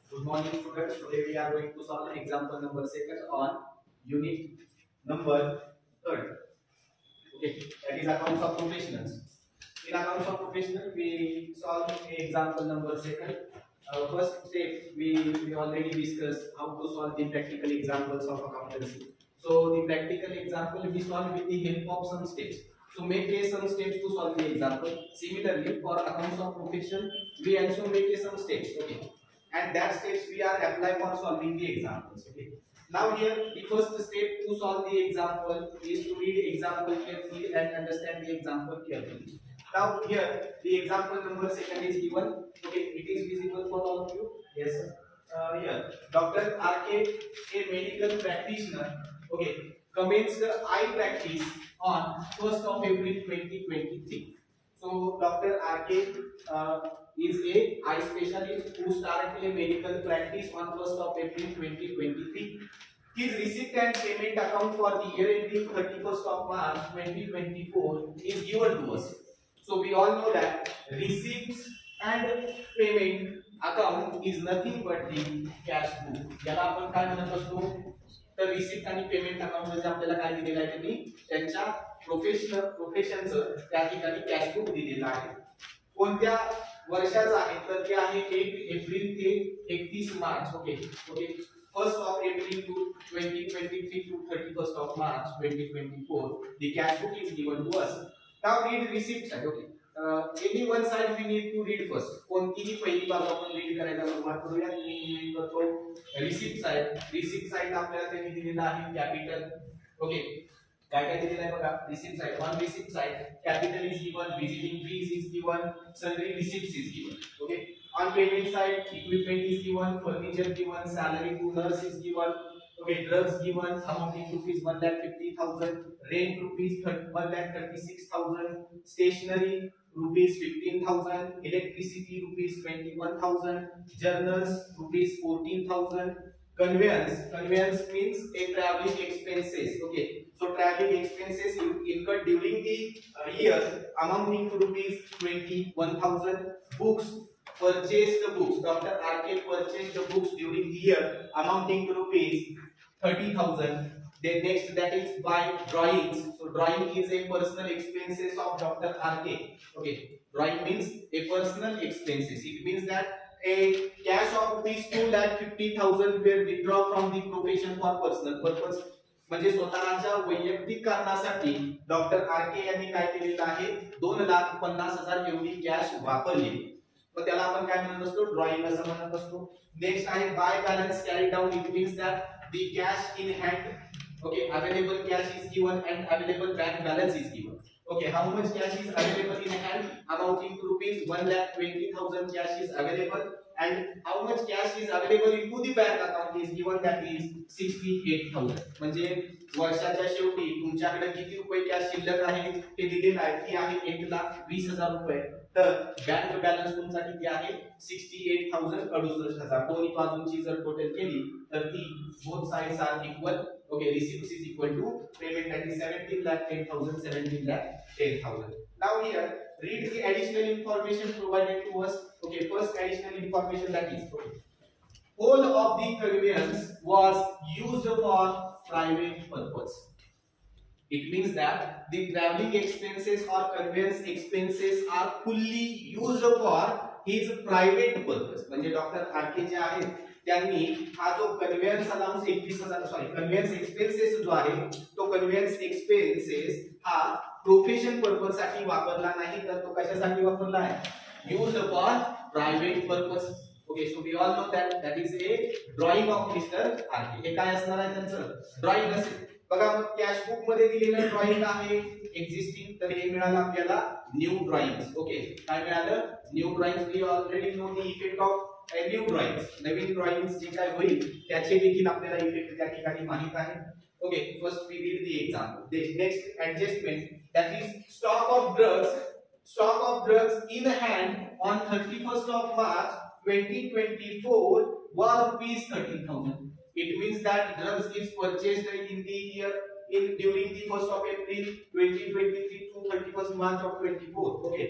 Good morning, students. Today we are going to solve an example number second on unit number third. Okay, that is accounts of professionals. In accounts of professional, we solve example number second. First step, we already discussed how to solve the practical examples of accountancy. So the practical example we solve with the help of some steps. So make some steps to solve the example. Similarly, for accounts of profession, we also make some steps. Okay, and that steps we are apply for solving the examples. Okay. Now here the first step to solve the example is to read example carefully and understand the example carefully. Now here the example number second is given. Okay, it is visible for all of you. Yes, sir. Here Dr. RK, a medical practitioner, okay, commenced eye practice on 1st of April 2023. So Dr. RK is a eye specialist who started a medical practice on 1st of April 2023. His receipt and payment account for the year ending 31st of March 2024 is given to us. So we all know that receipts and payment account is nothing but the cash book. याला आपण काय म्हणत असतो? तर receipt आणि payment account मध्ये आपल्याला काय दिलेलं आहे त्यांनी त्यांच्या प्रोफेशनचं त्या ठिकाणी कॅश बुक दिलेलं आहे. कोणत्या वर्षाचं आहे तर ते आहे 1 एप्रिल ते 31 March. Okay okay 1st of April to 2023 to 31st of March 2024. The cash book is given to us. Now read receipt side. Okay. Any one side we need to read first. कोणतीही पहिली बाजू आपण read करायला सुरुवात करूया. Me read करतो receipt side. Receipt side आपल्याला त्यांनी दिलेला आहे कॅपिटल. ओके काय काय दिलेलं आहे बघा. Receipt side one receipt side capital is given, visiting fees is given, sundry receipts is given. Okay on payment side equipment is given, furniture given, salary to nurse is given. Okay, drugs given amounting rupees 1,50,000, rent rupees 1,36,000, stationery rupees 15,000, electricity rupees 21,000, journals rupees 14,000. Conveyance means a traveling expenses. Okay, so traveling expenses incurred during the year amounting to rupees 21,000. Purchased books. Dr. RK purchased the books during the year amounting to rupees 30,000. Then next that is by drawings. So drawing is a personal expenses of Dr. RK. Okay, drawing means a personal expenses. It means that a cash of rupees 2,50,000 were withdrawn from the profession for personal purpose. म्हणजे स्वतःच्या वैयक्तिक कारणासाठी doctor R K यांनी काय केलेलं आहे 2,50,000 एवढी cash वापरली. तो त्याला आपण काय म्हणत असतो ड्रॉइंग असं म्हणत असतो. नेक्स्ट आहे by balance carried out. It means that the cash in hand okay available cash is given and available bank balance is given. Okay, how much cash is available in hand? Amounting to rupees 1,20,000 cash is available, and how much cash is available into the bank account is given, that is 68,000. म्हणजे वर्षाच्या शेवटी तुमच्याकडे किती रुपये cash शिल्लक आहे ते दिलेलं आहे. ती आहे 1,20,000 रुपये. तर बँक बॅलन्स तुमचा किती आहे 68,000 68,000. दोन्ही बाजूंची जर टोटल केली तर ती both sides are equal. Okay, receipts is equal to payment, that is 17,10,000, 17,10,000. Now here read the additional information provided to us. Okay, first additional information, that is okay, whole of the conveyance was used for private purpose. It means that the traveling expenses or conveyance expenses are fully used for his private purpose. म्हणजे doctor R K जे आहेत त्यांनी हा जो conveyance allowance 21,000 conveyance expenses जो आहे तो conveyance expenses हा profession purpose साठी वापरला नाही, तर तो कशासाठी वापरला आहे used for private purpose. Okay, so we all know that is a drawing of mister RK. हे काय असणार आहे त्यांचं ड्रॉइंग असेल. बघा मग कॅश बुक मध्ये दिलेलं ड्रॉइंग आहे एक्झिस्टिंग, तर हे मिळालं आपल्याला न्यू ड्रॉइंग्स. ओके, काय मिळालं new drawings. We already know the effect of new drawings. नवीन ड्रॉइंग्स जे काय होईल त्याचे देखील आपल्याला इफेक्ट त्या ठिकाणी माहित आहे. Okay, first we read the example. Next adjustment, that is stock of drugs in hand on 31st of March 2024 was rupees 13,000. It means that drugs is purchased in the year during the 1st of April 2023 to 31st March of 24. Okay,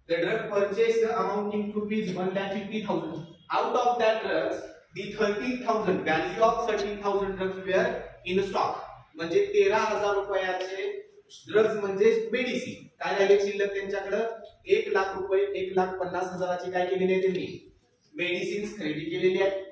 the drug purchased amounting to rupees 1,50,000. Out of that drugs, the 13,000 value of 13,000 drugs were in stock. म्हणजे 13,000 रुपयाचे drugs म्हणजे medicine काय राहिले शिल्लक त्यांच्याकडे 1 लाख रुपये 1,50,000ची काय केलेली आहे त्यांनी मेडिसिन्स खरेदी केलेली आहे.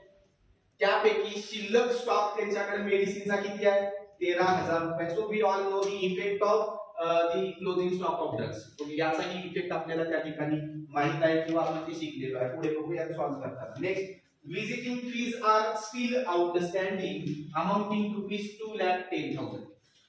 त्यापैकी शिल्लक स्टॉक त्यांच्याकडे मेडिसिनचा किती आहे 13,000 रुपये. So we all know the effect of the closing stock of drugs. याचाही इफेक्ट आपल्याला त्या ठिकाणी माहित आहे किंवा आपण ते शिकलेलो आहे. पुढे बघूया सॉल्व्ह करताना. Next visiting fees are still outstanding amounting to rupees 2,10,000.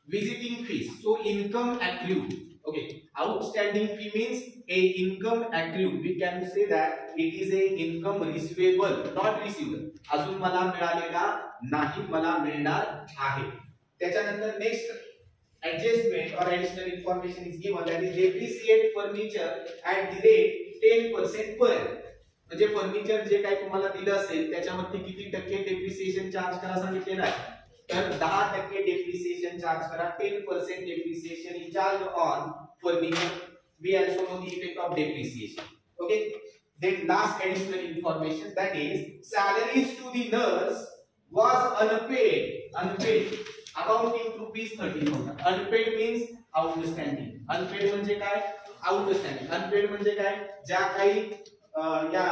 Visiting fees, so income accrued. Okay, outstanding fee means a income accrued. We can say that it is a income receivable, not receivable. अजून मला मिळालेला नाही, मला मिळणार आहे. त्याच्यानंतर next adjustment or additional information is given, that is depreciate furniture at the rate 10% per annum. म्हणजे furniture जे काही तुम्हाला दिलं असेल त्याच्यावरती किती टक्के डेप्रिसिएशन चार्ज करा सांगितलेलं आहे. तर 10% डेप्रिसिएशन चार्ज करा. 10% depreciation is charge on furniture. We also know the effect of depreciation. Okay, then last additional information, that is salaries to the nurse was unpaid amounting to rupees 30,000. Unpaid means outstanding. Unpaid म्हणजे काय outstanding. Unpaid म्हणजे काय ज्या काही या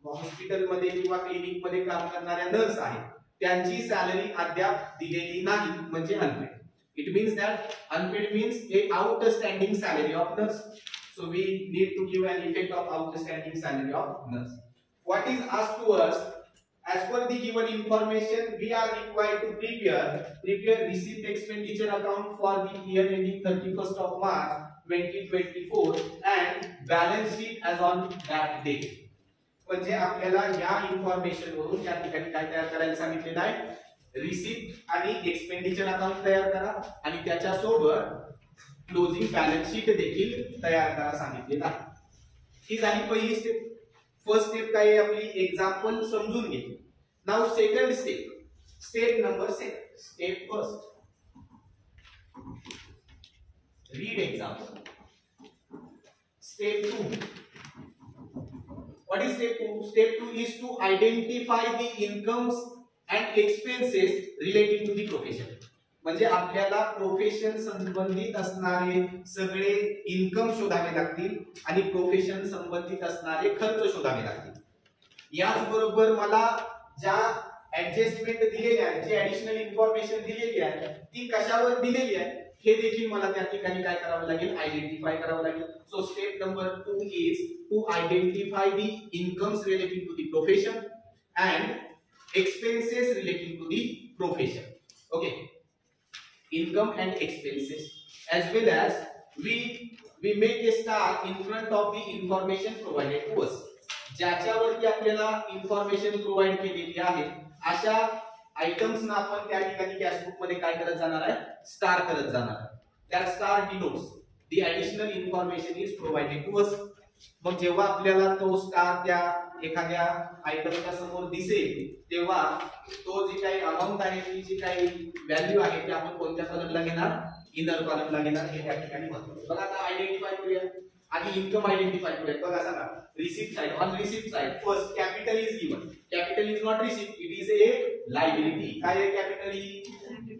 हॉस्पिटलमध्ये किंवा clinic मध्ये काम करणाऱ्या नर्स आहेत त्यांची सॅलरी अद्याप दिलेली नाही म्हणजे unpaid. It means that unpaid means a outstanding salary of nurse. So we need to give an effect of outstanding salary of nurse. What is asked to us as per the given information we are required to prepare receipt expenditure account for the year ending 31st of March 2024 and balance sheet as on that date. म्हणजे आपल्याला या information वरून या ठिकाणी काय तयार करायला सांगितलेलं आहे रिसीट आणि एक्सपेंडिचर अकाउंट तयार करा आणि त्याच्या सोबत क्लोजिंग बॅलन्स शीट देखील तयार करा सांगितलेलं आहे. ही झाली पहिली स्टेप. फर्स्ट स्टेप काय आहे आपली एक्झाम्पल समजून घे. Now second step number 6. Step first read example. Step 2. What is step 2? Step 2 is to identify the incomes and expenses relating to the profession. म्हणजे आपल्याला प्रोफेशन संबंधित असणारे सगळे इन्कम शोधावे लागतील आणि प्रोफेशन संबंधित असणारे खर्च शोधावे लागतील. याच बरोबर मला ज्या ऍडजस्टमेंट दिलेली आहे जी ऍडिशनल इन्फॉर्मेशन दिलेली आहे ती कशावर दिलेली आहे हे देखील मला त्या ठिकाणी काय करावं लागेल आयडेंटिफाय करावं लागेल. So step number 2 is to identify the incomes relating to the profession and expenses relating to the profession. Okay, income and expenses as well as we make a star in front of the information provided to us. ज्याच्यावरती आपल्याला information provide केलेली आहे अशा items ना आपण त्या ठिकाणी cash book मध्ये काय करत जाणार आहे स्टार करत जाणार आहे. that star denotes the additional information is provided to us. मग जेव्हा आपल्याला तो स्टार त्या एखाद्या आयटमच्या समोर दिसेल तेव्हा तो जी काही अमाउंट आहे ती जी काही व्हॅल्यू आहे ती आपण कोणत्या कॉलमला घेणार इनर कॉलमला घेणार हे त्या ठिकाणी महत्त्वाचं. बघा आता आयडेंटिफाय करूया आधी इन्कम आयडेंटिफाय करूया. बघा सांगा receipt side. On receipt side first capital is given. Capital is not receipt, it is a liability. काय आहे कॅपिटल ही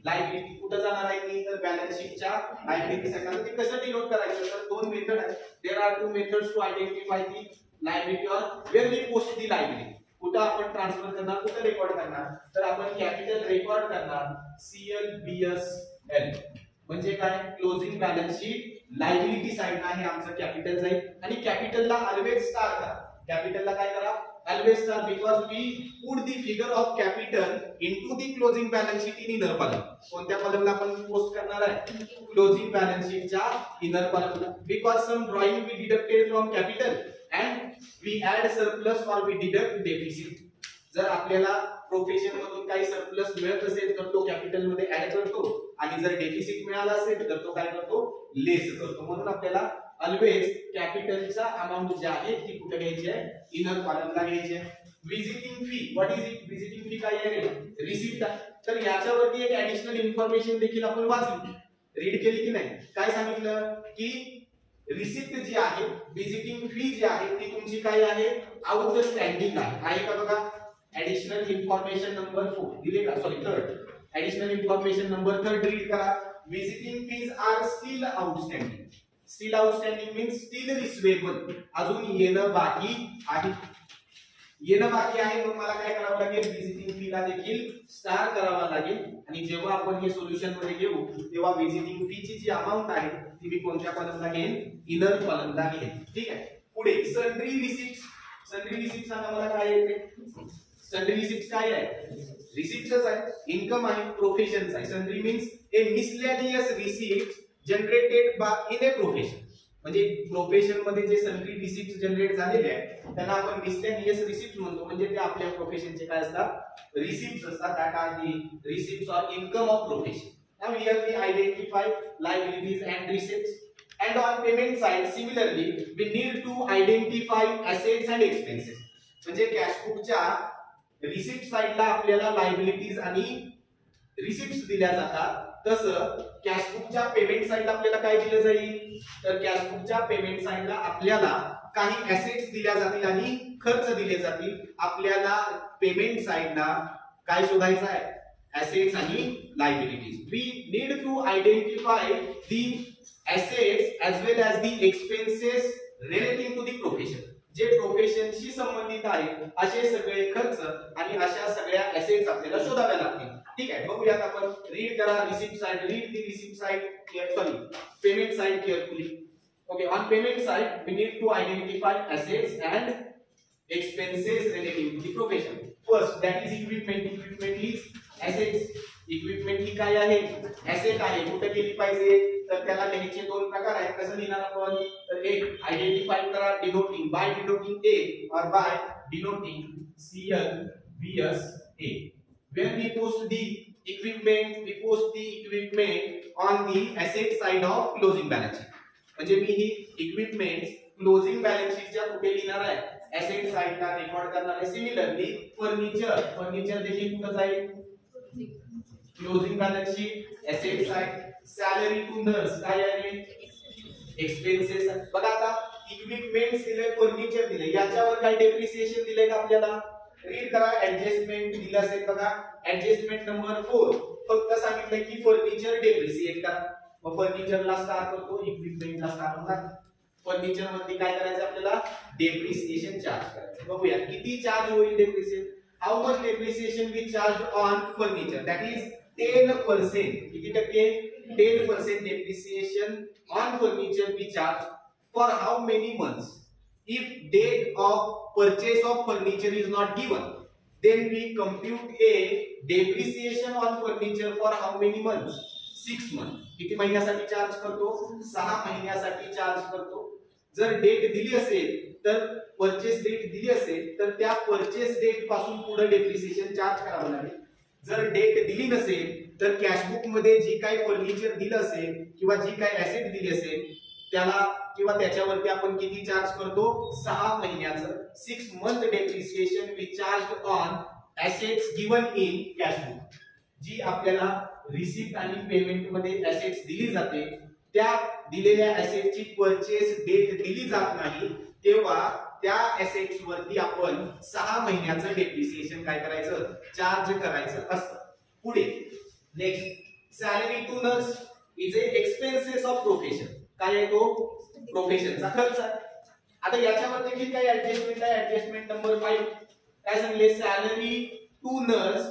लायबिलिटी. कुठे जाणार आहे ती तर बॅलन्स शीटच्या लायबिलिटी साठी. ते कसं डिनोट करायचं तर दोन मेथड आहेत. There are two methods to identify the liability और where we post the liability. कुठे आपण ट्रान्सफर करणार कुठे रेकॉर्ड करणार तर आपण कॅपिटल रेकॉर्ड करणार CLBSL. म्हणजे काय closing balance sheet liability side आहे आमचं कॅपिटल जाईल आणि कॅपिटलला ऑलवेज स्टार करा. कॅपिटलला काय करा always star because we put the figure of capital into the closing balance sheet in inner column. कोणत्या कॉलमला आपण पोस्ट करणार आहे closing balance sheet च्या inner column La. because some drawing we deducted from capital and we add surplus or we deduct deficit. जर आपल्याला profession मधून काही surplus मिळत असेल तर तो कॅपिटल मध्ये ऍड करतो आणि जर डेफिसिट मिळाला असेल तर तो काय करतो लेस करतो. म्हणून आपल्याला ऑलवेज कॅपिटलचा अमाउंट जे आहे ती कुठे घ्यायची आहे इनर कॉलमला घ्यायची आहे. Visiting fee what is it. Visiting fee काय आहे रिसीप्ट. तर याच्यावरती एक ऍडिशनल इन्फॉर्मेशन देखील आपण वाचली रीड केली की नाही. काय सांगितलं की रिसिप्ट जी आहे विजिटिंग फी जी आहे ती तुमची काय आहे आउटस्टँडिंग आहे का बघा. ऍडिशनल इन्फॉर्मेशन नंबर 4 दिले का, sorry 3rd. Additional information number 3rd read करा. Visiting fees are still outstanding. Still outstanding means still receivable, अजून येणं बाकी आहे. येणं बाकी आहे मग मला काय करावं लागेल, विजिटिंग फी ला देखील स्टार करावा लागेल. आणि जेव्हा आपण हे सोल्युशन मध्ये घेऊ तेव्हा विजिटिंग फी ची जी अमाउंट आहे ती मी कोणत्या कॉलमला घेईन, इनर कॉलमला घेईन. ठीक आहे. पुढे सन्ड्री रिसिप्ट्स. सन्ड्री रिसिप्ट सांगा मला काय येते. सन्ड्री रिसिप्ट काय आहे, रिसिप्टच आहे, इन्कम आहे, प्रोफेशनच आहे. Sundry means A miscellaneous receipt generated by in a profession. म्हणजे प्रोफेशन मध्ये जे सन्ड्री रिसिप्ट जनरेट झालेले आहेत त्यांना आपण मिसलेनियस रिसिप्ट म्हणतो. म्हणजे ते आपल्या प्रोफेशनचे काय असतात, रिसिप्ट्स असतात. That are the receipts or income of profession. Now here we identify liabilities and receipts. And on payment side similarly we need to identify assets and expenses. म्हणजे कॅश बुकच्या receipt साइडला आपल्याला लायबिलिटीज आणि receipts दिल्या जातात. तसं cash बुकच्या payment साइडला आपल्याला काय दिलं जाईल, तर कॅश बुकच्या पेमेंट साइडला आपल्याला काही ऍसेट्स दिल्या जातील आणि खर्च दिले जातील. आपल्याला पेमेंट साइडला काय शोधायचं आहे, ऍसेट्स आणि liabilities. We need to identify the assets as well as the expenses relating to the profession. जे प्रोफेशनशी संबंधित आहे असे सगळे खर्च आणि अशा सगळ्या assets आपल्याला शोधाव्या लागतील. ठीक आहे. बघूयात आपण. रीड करा receipt side. Read the receipt side, sorry payment side carefully. Okay. On payment side we need to identify assets and expenses relating to the profession. First that is equipment. Equipment is assets. Equipment ही काय आहे, asset आहे. कुठे केली पाहिजे, तर त्याला लिहायचे दोन प्रकार आहेत. कसं लिहिणार आपण, तर एक आयडेंटिफाय करा denoting bye denoting A or by denoting CLVS A. When we post the equipment, we post the equipment on the asset side of closing balance sheet. म्हणजे मी ही इक्विपमेंट क्लोजिंग बॅलन्स शीटच्या कुठे लिहिणार आहे, ऍसेट साइडला record करणार आहे. Similarly furniture, furniture देखील कुठे जाईल, closing balance sheet asset side. Salary to nurse काय आहे, एक्सपेन्सेस. बघा आता इक्विपमेंट्स दिले, फर्निचर दिले, याच्यावर काय डेप्रिसिएशन दिले का आपल्याला. रीड करा. ऍडजस्टमेंट दिलं असेल बघा. ऍडजस्टमेंट नंबर 4 फक्त सांगितलं की फर्निचर डेप्रिसिएट करा. मग फर्निचरला स्टार करतो, इक्विपमेंटला स्टार होणार. फर्निचर मध्ये काय करायचं आपल्याला, डेप्रिसिएशन चार्ज करायचं. बघूया किती चार्ज होईल depreciation. How much depreciation we charge on furniture, that is 10%. किती टक्के, 10% depreciation on furniture we charge. For how many months, if date of purchase of furniture is not given, then we compute a depreciation on furniture for how many months, 6 months. किती महिन्यासाठी charge करतो, 6 महिन्यासाठी charge करतो. जर date दिली असेल तर purchase date दिली असेल तर त्या परचेस डेट पासून पुढे डेप्रिसिएशन चार्ज करावं लागेल. जर डेट दिली नसेल तर कॅश बुक मध्ये जी काही फर्निचर दिलं असेल किंवा जी काही ऍसेट दिली असेल त्याला किंवा त्याच्यावरती आपण किती चार्ज करतो, 6 महिन्याचं. 6 month depreciation we charge on assets given in cash book. जी आपल्याला रिसिप्ट आणि पेमेंट मध्ये ऍसेट्स दिली जाते, त्या दिलेल्या ऍसेटची परचेस डेट दिली जात नाही तेव्हा त्या ऍसेट्स वरती आपण 6 महिन्याचं डेप्रिसिएशन काय करायचं, चार्ज करायचं असतं. पुढे next salary to nurse is a expenses of profession. काय आहे तो, प्रोफेशनचा खर्च आहे. आता याच्यावर देखील काही ऍडजस्टमेंट आहे. ऍडजस्टमेंट नंबर 5 काय सांगले, salary to nurse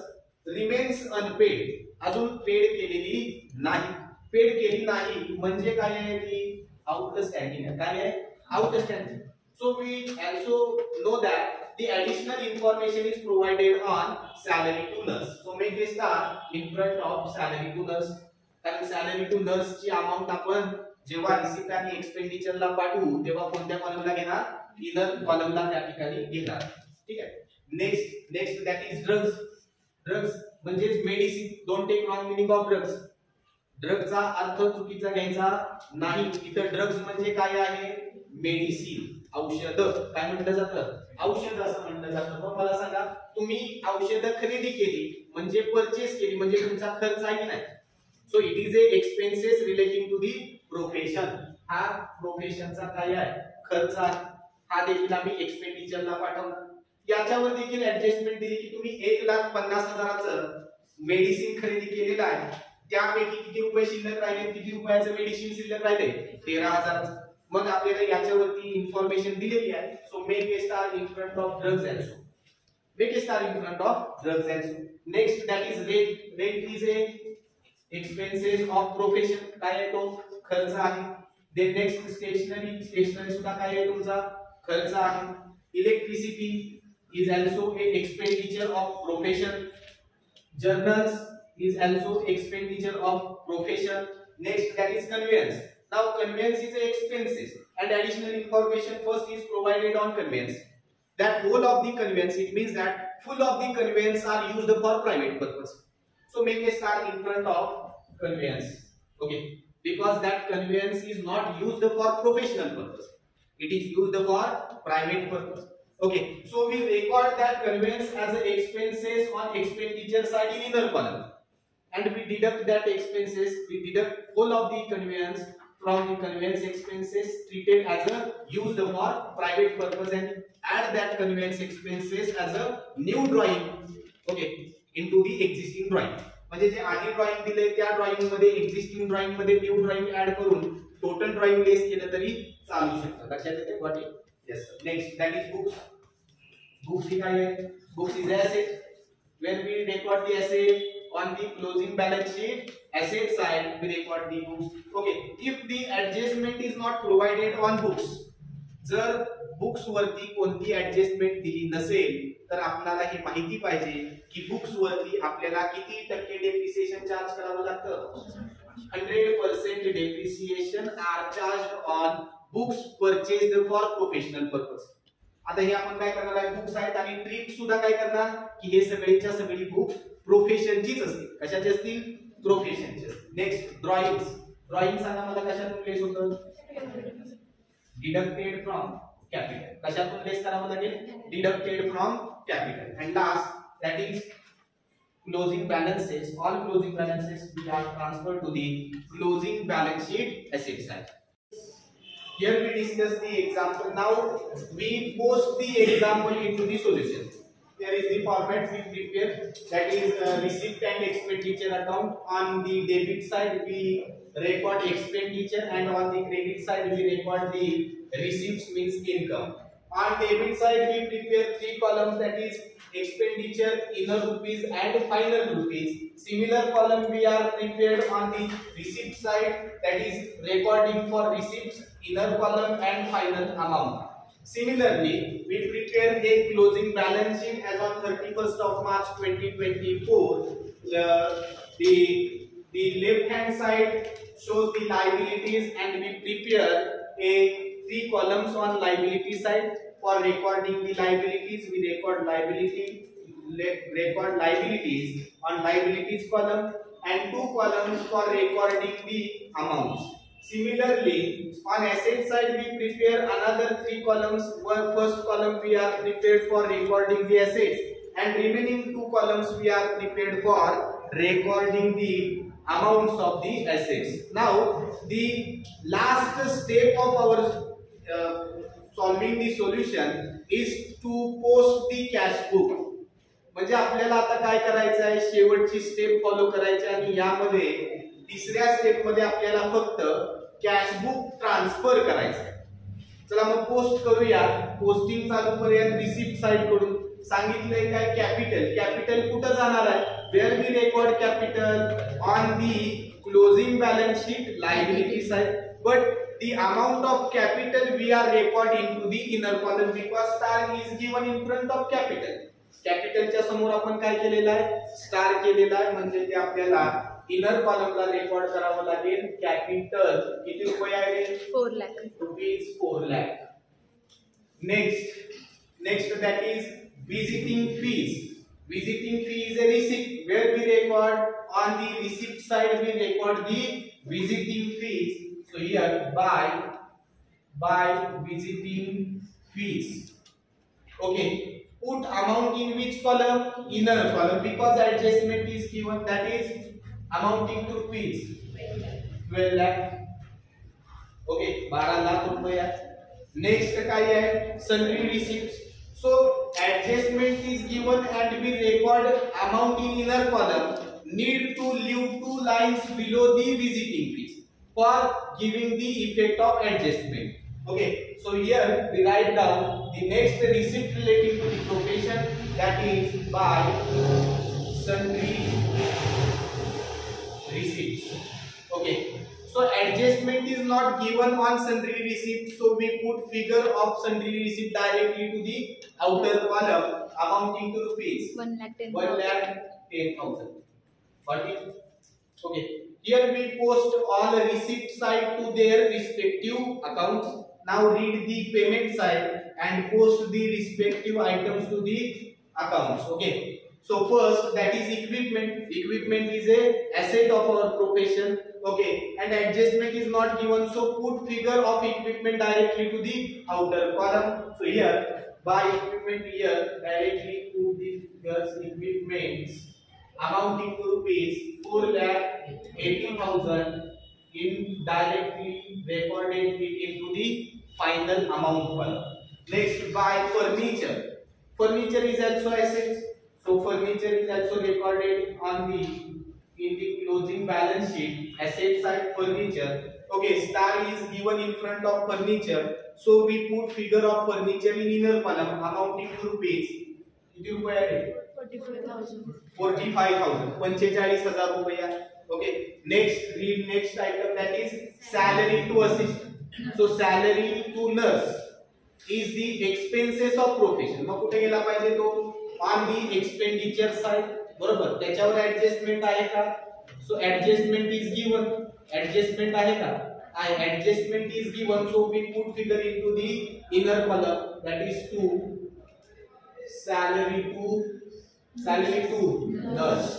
remains unpaid. अजून पेड केलेली नाही. पेड केली नाही म्हणजे काय आहे, की आउटस्टँडिंग आहे. काय आहे, outstanding. So we also know that the additional information is provided on salary to nurse. So make a star in front of salary to nurse. कारण salary to nurse ची अमाउंट आपण जेव्हा रिसिप्ट आणि एक्सपेंडिचरला पाठवू तेव्हा कोणत्या कॉलमला घेणार, इनर कॉलमला त्या ठिकाणी घेणार. ठीक आहे. Next that is drugs. Drugs म्हणजे medicine. Don't take wrong meaning of drugs. ड्रगचा अर्थ चुकीचा घ्यायचा नाही. इथं ड्रग्स म्हणजे काय आहे, मेडिसिन, औषध. काय म्हटलं जातं, औषध असं म्हटलं जातं. मग मला सांगा, तुम्ही औषध खरेदी केली म्हणजे परचेस केली म्हणजे तुमचा खर्च आहे की नाही. So it is a expenses relating to the profession. हा प्रोफेशनचा काय आहे, खर्च आहे. हा देखील आम्ही एक्सपेंडिचरला पाठवणार. याच्यावर देखील ऍडजस्टमेंट दिली की तुम्ही 1,50,000चं मेडिसिन खरेदी केलेलं आहे, त्यापैकी किती रुपये शिल्लक राहिले, किती रुपयाचं मेडिसिन शिल्लक राहिले, 13,000. मग आपल्याला याच्यावरती इन्फॉर्मेशन दिलेली आहे. So make a star in front of drugs and so, make a star in front of drugs and so. Next, that is rate. Rate is a expenses of profession. काय आहे तो खर्च आहे. Then next stationery. Stationery सुद्धा काय आहे तुमचा खर्च आहे. Electricity is also a expenditure of profession. Journals is also expenditure of profession. Next, that is conveyance. Now conveyance is a expenses and additional information first is provided on conveyance. That whole of the conveyance, it means that full of the conveyance are used for private purpose. So make a star in front of conveyance. Okay, because that conveyance is not used for professional purpose, it is used for private purpose. Okay, so we record that conveyance as a expenses on expenditure side in inner column, and we deduct that expenses, we deduct whole of the conveyance from the conveyance expenses treated as a used for private purpose and add that conveyance expenses as a new drawing, okay, into the existing drawing. म्हणजे जे आधी drawing दिले त्या drawing मध्ये existing drawing मध्ये new drawing add करून total drawing less केलं तरी चालू शकतं. लक्षात येते what it? Yes. Next, that is books. Books ही काय आहे? Books is asset. when we record the asset on the closing balance sheet asset side, we record the books. Okay, if the adjustment is not provided on books, जर books वरती कोणती adjustment दिली नसेल तर आपल्याला हे माहिती पाहिजे की बुक्स वरती आपल्याला किती टक्के डेप्रिसिएशन चार्ज करावं लागतं. 100% depreciation are charge on books purchased for professional purpose. आता हे आपण काय करणार आहे, बुक्स आहेत आणि ट्रीट सुद्धा काय करणार की हे सगळीच्या सगळी बुक्स प्रोफेशनचीच असतील. कशाची असतील? प्रोफेशनची. Next, drawings. ड्रॉइंग सांगा मला कशातून लेस होतं? Deducted from capital. कशातून लेस करावं लागेल? Deducted from capital. And last, that is closing balances. All closing balances we are transferred to the closing balance sheet asset side. Here we discuss the example. Now we post the example into the solution. Here is the format we prepare, that is receipt and expenditure account. On the debit side we record expenditure and on the credit side we record the receipts, means income. On debit side we prepare 3 columns, that is expenditure, inner rupees and final rupees. Similar column we are prepared on the receipt side, that is recording for receipts, inner column and final amount. Similarly, we prepare a closing balance sheet as on 31st of March 2024. The left hand side shows the liabilities and we prepare a 3 columns on liability side. For recording the liabilities, we record liabilities on liabilities column and 2 columns for recording the amounts. Similarly, on asset side we prepare another 3 columns. First column we are prepared for recording the assets and remaining 2 columns we are prepared for recording the amounts of the assets. Now the last step of our solving the solution is to post the cash book. म्हणजे आपल्याला आता काय करायचं आहे, शेवटची step follow करायची आणि यामध्ये तिसऱ्या स्टेप मध्ये आपल्याला फक्त कॅश बुक ट्रान्सफर करायचं आहे. चला मग पोस्ट करूया. पोस्टिंग चालू करूया. रिसिप्ट साइड कडून सांगितलंय काय, कॅपिटल. कॅपिटल कुठे जाणार आहे? Where we record capital on the closing balance sheet liability side, but the amount of capital we are recording to the inner column because star is given in front of capital. Capital च्या समोर आपण काय केलेलं आहे? Star केलेला आहे. म्हणजे ते आपल्याला इनर कॉलमला रेकॉर्ड करावं लागेल. कॅपिटल किती रुपये आहे? 4 lakh rupees 4 lakh. Next that is visiting fees. Visiting fee is a receipt where we record on the receipt side we record the visiting fees. So here by visiting fees. Okay, put amount in which column? Inner column, because adjustment is given, that is amounting to rupees 12 lakh. Okay, 12 lakh रुपये. Next काय आहे sundry receipts. So adjustment is given and we record amount in inner column. Need to leave 2 lines below the visiting fees for giving the effect of adjustment. Okay, so here we write down the next receipt relating to the profession, that is by sundry receipts. Okay, so adjustment is not given on sundry receipt, so we put figure of sundry receipt directly to the outer column amounting to rupees 1,10,000. Got it? Okay, here we post all receipt side to their respective accounts. Now read the payment side and post the respective items to the accounts. Okay, so first that is equipment. Equipment is a asset of our profession. Okay, and adjustment is not given, so put figure of equipment directly to the outer column. So here by equipment, here directly put the figures equipments amounting to rupees 4,80,000 in directly recorded it into the final amount column. Next by furniture. Furniture is also assets, so furniture is also recorded on the in the closing balance sheet, asset side furniture. Okay, star is given in front of furniture, so we put figure of furniture in inner column amounting to rupees किती रुपये आहे 45,000 45,000 रुपये. Okay, next read next item, that is salary to assistant. So salary to nurse is the expenses of profession. मग कुठे गेला पाहिजे तो on the expenditure side. बरोबर, त्याच्यावर ऍडजस्टमेंट आहे का? So adjustment is given. Adjustment आहे का? आहे. Adjustment is given, so we put figure into the inner column, that is to salary to nurse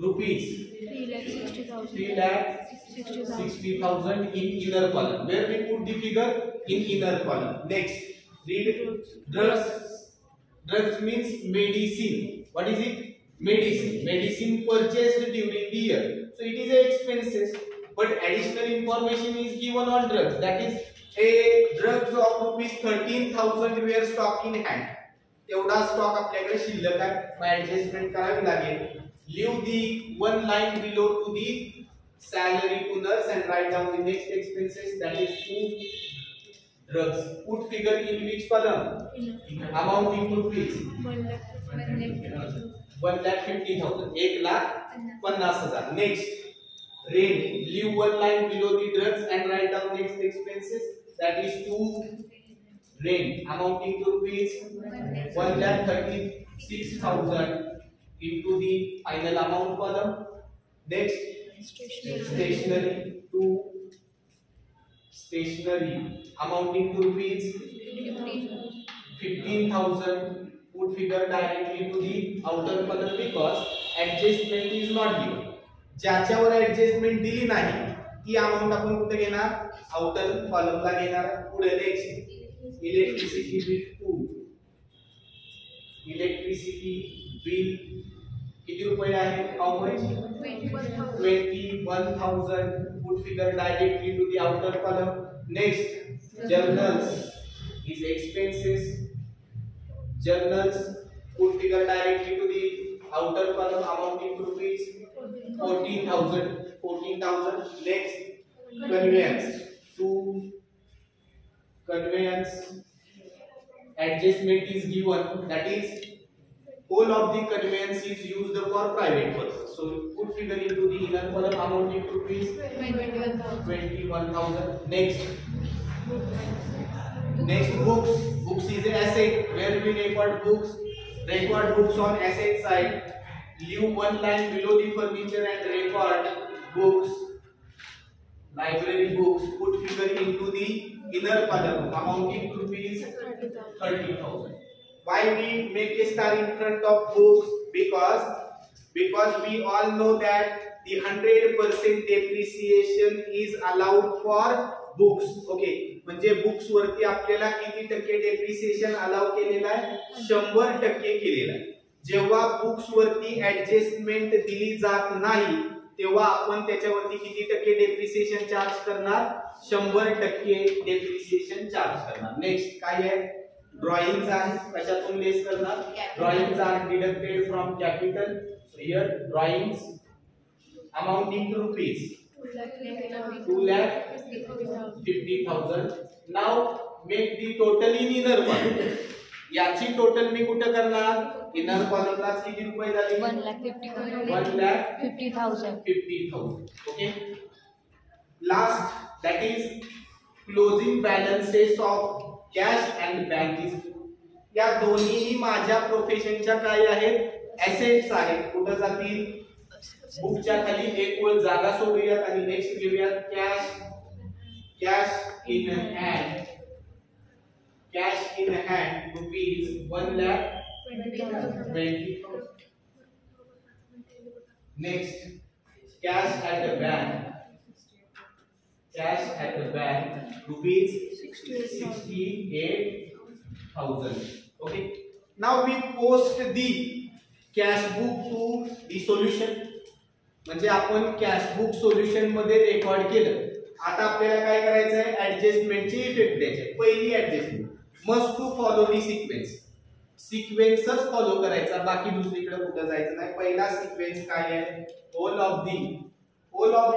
rupees 3,60,000 in inner column, where we put the figure in inner column. Next read drugs. Drugs means medicine. What is it? Medicine. Medicine purchased during the year, so it is a expenses, but additional information is given on drugs, that is a drugs of rupees 13,000 were stock in hand. तेवढा stock आपल्याकडे शिल्लक आहे, मग adjustment करावी लागेल. Leave the one line below to the salary to nurse and write down the next expenses, that is to drugs. Put figure in which column? Amounting to rupees 1,50,000, 1,50,000. Next rent, leave one line below the drugs and write down next expenses, that is to rent amounting to rupees 1,36,000 into the final amount column. Next stationery amounting to rupees 15,000. Put figure directly to the outer column because adjustment is not given. ज्याच्यावर adjustment दिली नाही ती amount आपण कुठे घेणार? Outer कॉलमला घेणार. पुढे next electricity bill 2. Electricity bill किती रुपये आहे? How much? 21,000. Put figure directly to the outer column. Next journals is expenses. Journals, put figure directly to the outer column amounting to rupees 14,000. Next conveyance. To conveyance adjustment is given, that is whole of the conveyance is used for private purpose, so put figure into the inner column amounting to rupees 21,000. Next books is an asset, where we record books on asset side. Leave one line below the furniture and record books, library books. Put figure into the inner column amounting to rupees 30,000. Why we make a star in front of books? Because we all know that the 100% depreciation is allowed for books. Okay, म्हणजे books वरती आपल्याला किती टक्के depreciation allow केलेला आहे? 100% केलेला आहे. जेव्हा बुक्स वरती ऍडजस्टमेंट दिली जात नाही तेव्हा आपण त्याच्यावरती किती टक्के डेप्रिसिएशन चार्ज करणार? 100% डेप्रिसिएशन चार्ज करणार. नेक्स्ट काय आहे? ड्रॉइंग्स आहे, कशातून लेस करणार? Drawings are deducted from capital. So here drawings amounting to rupees 2,50,000. Now make the total in inner column. याची टोटल मी कुठे करणार? इनर कॉलमला किती रुपये झाले? 1,50,000. Okay. Last that is closing balances of cash and bank. या दोन्हीही माझ्या प्रोफेशनच्या काय आहेत? ऍसेट्स आहेत. कुठे जातील? बुकच्या खाली एक ओळ जागा सोडूयात आणि नेक्स्ट घेऊयात cash in hand rupees 1,20,000. Next cash at the bank rupees 68,000. Okay. Now we post the cash book to the solution. म्हणजे आपण कॅश बुक सोल्युशन मध्ये रेकॉर्ड केलं. आता आपल्याला काय करायचं आहे? ऍडजस्टमेंटचे इफेक्ट द्यायचे. पहिली adjustment must to follow the सिक्वेन्सच फॉलो करायचा, बाकी दुसरीकडे कुठं जायचं नाही. पहिला सिक्वेन्स काय आहे? Whole of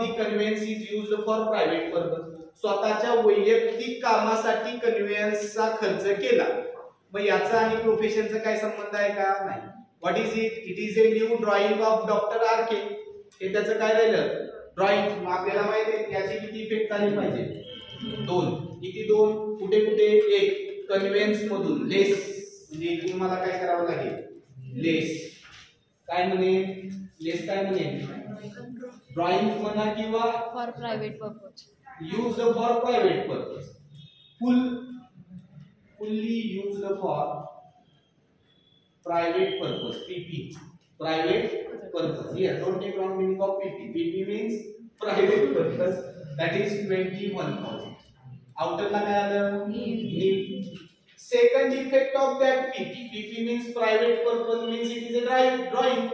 the conveyance is used for private purpose. स्वतःच्या वैयक्तिक कामासाठी कन्व्हेन्सचा खर्च केला. मग याचा आणि प्रोफेशनचा काय संबंध आहे का? नाही. What is it? It is a new drawing of doctor RK. हे त्याचं काय राहिलं? ड्रॉइंग. आपल्याला माहिती आहे याची किती इफेक्ट झाले पाहिजे? 2. किती 2? कुठे कुठे? 1 कन्व्हेन्स मधून लेस, म्हणजे इथून मला काय करावं लागेल? लेस काय म्हणे? ड्रॉइंग म्हणा किंवा for private purpose, used for private purpose, fully used for private purpose, PP, private purpose. Here don't take wrong meaning of PP. PP means private purpose. That is 21,000. outer ला काय आलं? nil. Second effect of that PP means private purpose, means it is a drawing.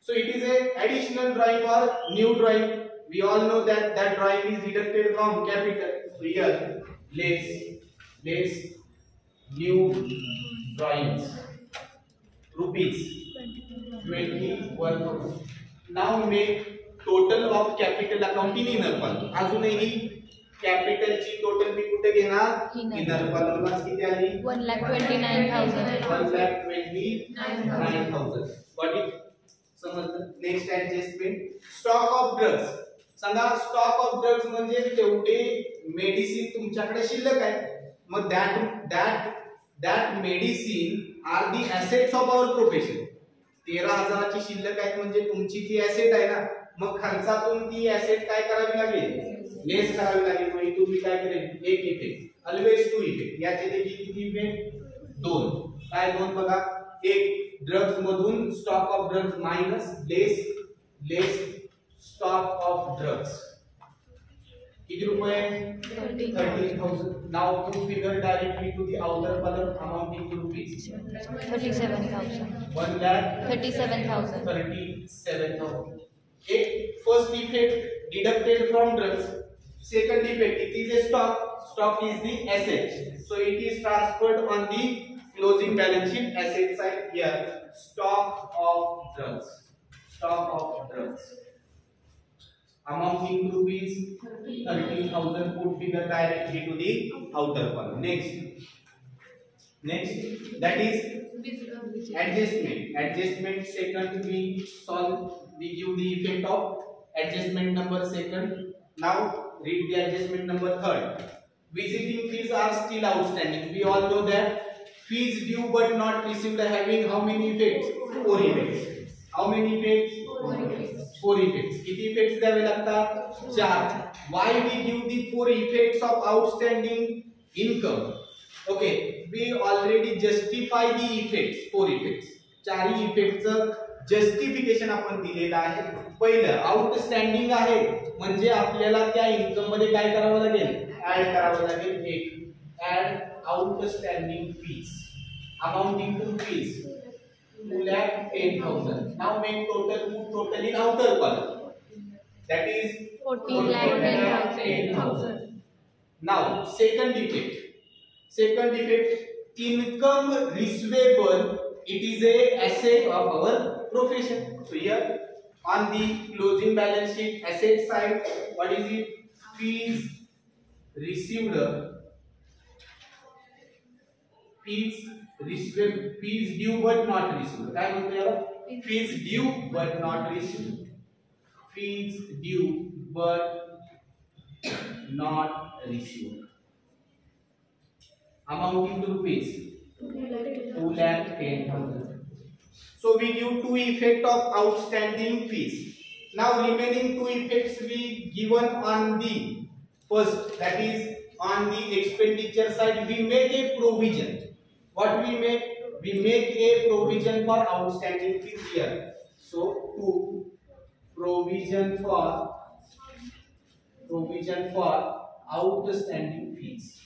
So it is a additional drawing or new drawing. We all know that drawing is deducted from capital. So here less new drawings rupees 21,000. Now make total of capital account in inner column. अजूनही capital ची total मी कुठे घेणार? Inner column ला. किती आली? 1,29,000. What it समजलं? Next adjustment stock of drugs. सांगा स्टॉक ऑफ ड्रग्स म्हणजे तेवढे मेडिसिन तुमच्याकडे शिल्लक आहे. मग that medicine are the assets of our profession. 13,000 ची शिल्लक आहेत म्हणजे तुमची ती ऍसेट आहे ना. मग खर्चातून ती ऍसेट काय करावी लागेल? लेस करावी लागेल. मग इथून मी काय करेन? एक इफेक्ट, ऑलवेज 2 इफेक्ट. याचे देखील किती इफेक्ट? 2. काय 2 बघा? एक ड्रग्स मधून stock of drugs minus less stock of drugs. किती रुपये? 13,000. Now put figure directly to the outer column amounting to rupees 37,000. 1,37,000. एक first effect deducted from drugs. Second effect it is a stock is the asset, so it is transferred on the closing balance sheet asset side. Here stock of drugs amounting to rupees 13,000. put figure directly to the outer column. Next that is adjustment. Second we give the effect of adjustment number second. Now read the adjustment number third. Visiting fees are still outstanding. We all know that fees due but not received are having how many effects? 4 effects. How many effects? 4 effects. किती effects द्यावे लागतात? 4. Why we give the 4 effects of outstanding income? Okay, we already justify the effects. 4 effects. 4 effects justification आपण दिलेलं आहे. पहिलं outstanding आहे म्हणजे आपल्याला त्या इन्कम मध्ये काय करावं लागेल? ऍड करावं लागेल. एक add outstanding fees amounting to rupees 2,10,000. Now make total in outer column. that is 40,10,000. Now second defect, income receivable, it is a asset of our profession. So here on the closing balance sheet asset side, what is it? Fees received, fees due but not received. काय म्हणतो याला? Fees due but not received. Fees due but not received. Amounting to rupees 2,10,000. So we give two effect of outstanding fees. Now remaining two effects we given on the first, that is on the expenditure side we make a provision. What we make? We make a provision for outstanding fees here. So two, provision for outstanding fees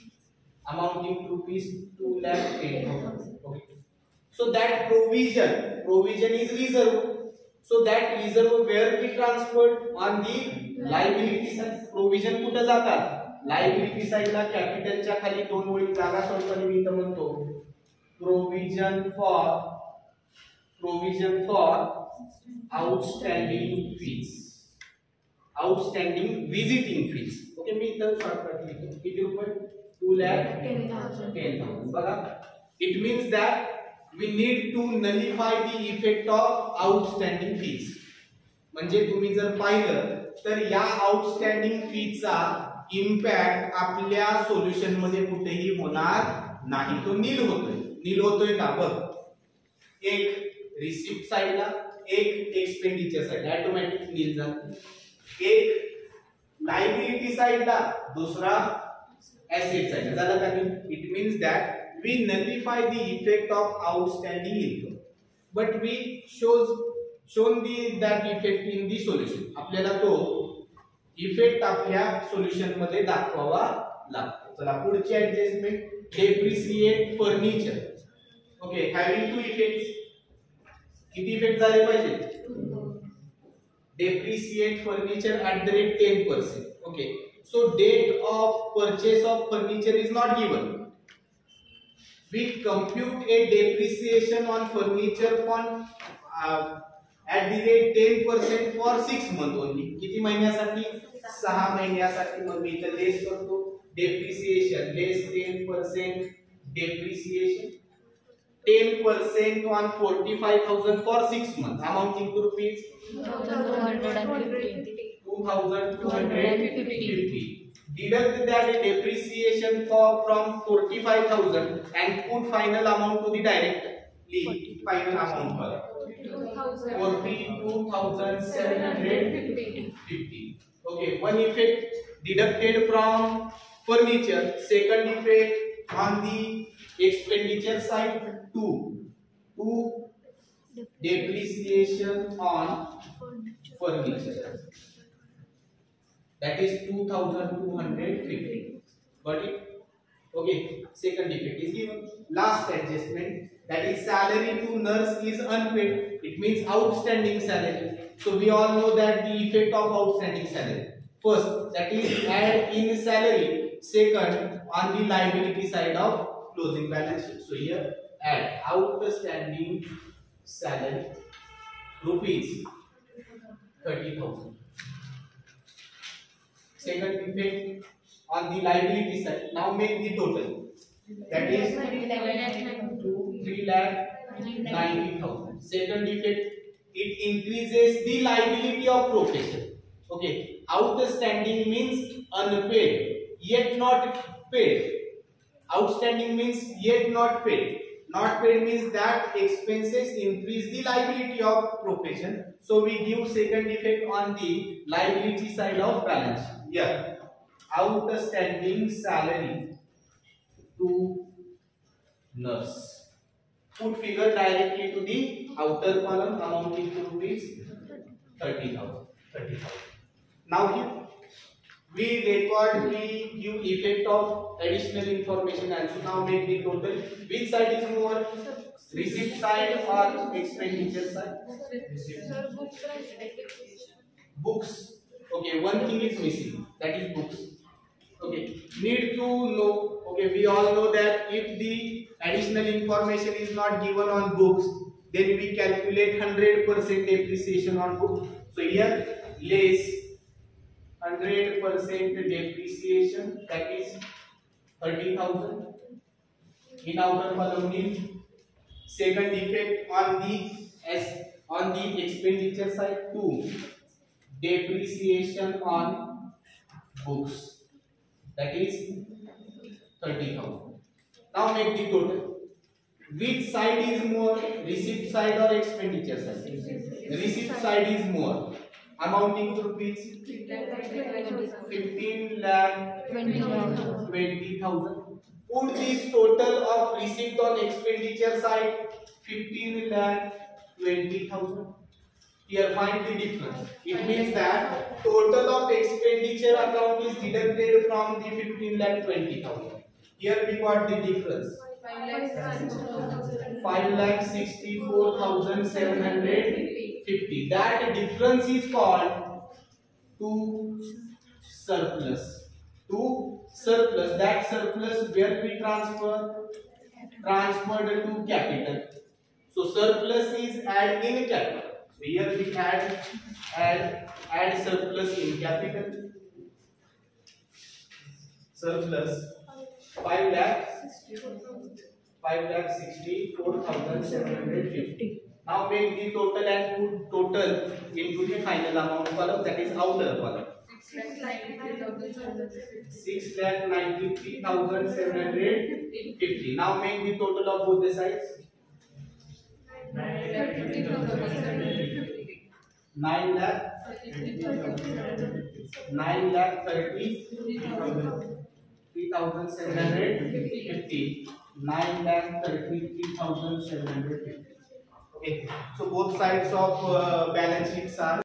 amounting to rupees 2,10,000. Okay. So that provision is reserve. So that reserve where we transferred on the liability side. Provision कुठे जातात? Liability side ला कॅपिटलच्या खाली दोन ओळी जागा सोडताना मी इथं म्हणतो provision for outstanding fees, outstanding visiting fees. ओके, मी इथं शॉर्टकट लिहितो. किती रुपये? 2,10,000. बघा, it means that we need to nullify the effect of outstanding fees. म्हणजे तुम्ही जर पाहिलं तर या आउटस्टँडिंग फीचा इम्पॅक्ट आपल्या सोल्युशन मध्ये कुठेही होणार नाही. तो नील होतोय का? बघ, एक रिसिप्ट साइडला, एक एक्सपेंडिचर साइडला ऑटोमॅटिक नील जातो. एक लायबिलिटी साइडला, दुसरा एसेट साइडला. झालं का? It means that we nullify the effect of outstanding income, but we shown that effect in the solution. आपल्याला तो इफेक्ट आपल्या सोल्युशन मध्ये दाखवावा लागतो. चला पुढची adjustment, depreciate furniture. Okay, having two effects. किती इफेक्ट झाले पाहिजे? Depreciate furniture at the rate 10%. Okay, so date of purchase of furniture is not given. We compute a depreciation on furniture on at the rate 10% for 6 months only. किती महिन्यासाठी? 6 महिन्यासाठी. मग मी इथे less करतो. Depreciation less 10% depreciation 10% on 45,000 for 6 months amounting to rupees 2,250. Deduct that depreciation from 45,000 and put final amount to the directly final amount for 42,750. Okay, one effect deducted from furniture. Second effect on the expenditure side, two depreciation on furniture. That is 2,250. Got it? Okay, second defect is given. Last adjustment, that is salary to nurse is unpaid. It means outstanding salary. So we all know that the effect of outstanding salary. First, that is add in salary. Second, on the liability side of closing balance sheet. So here add outstanding salary rupees 30,000. Second effect on the liability side. Now make the total. That is 3,90,000. Second effect, it increases the liability of profession. Okay, outstanding means unpaid, yet not paid. Outstanding means yet not paid. Not paid means that expenses increase the liability of profession. So we give second effect on the liability side of balance sheet. Yeah, outstanding salary to nurse. Put figure directly to the outer column amounting to rupees 30,000. Now here we give effect of additional information and so now make the total. Which side is more? Receipt side or expenditure side? Books. Okay, one thing is missing, that is books. Okay, need to know. Okay, we all know that if the additional information is not given on books, then we calculate 100% depreciation on book. So here less 100% depreciation, that is 30,000. In outer column need second effect on the expenditure side 2 depreciation on books, that is 30,000. Now make the total. Which side is more, receipt side or expenditure side? Receipt side is more, amounting to rupees 15 lakh 20,000. Put this total of receipt on expenditure side 15 lakh 20,000. Here find the difference. It means that total of expenditure account is deducted from the 15 lakh 20,000. Here we got the difference. 5,64,750. That difference is called to surplus. To surplus. That surplus where we transferred to capital. So surplus is add in capital. So here we add surplus in capital. Surplus 5,64,750. Now make the total and put total into the final amount column, that is outer column. 6,93,750. Now make the total of both the sides. 9,33,750. 9,33,750. Okay. So both sides of balance sheets are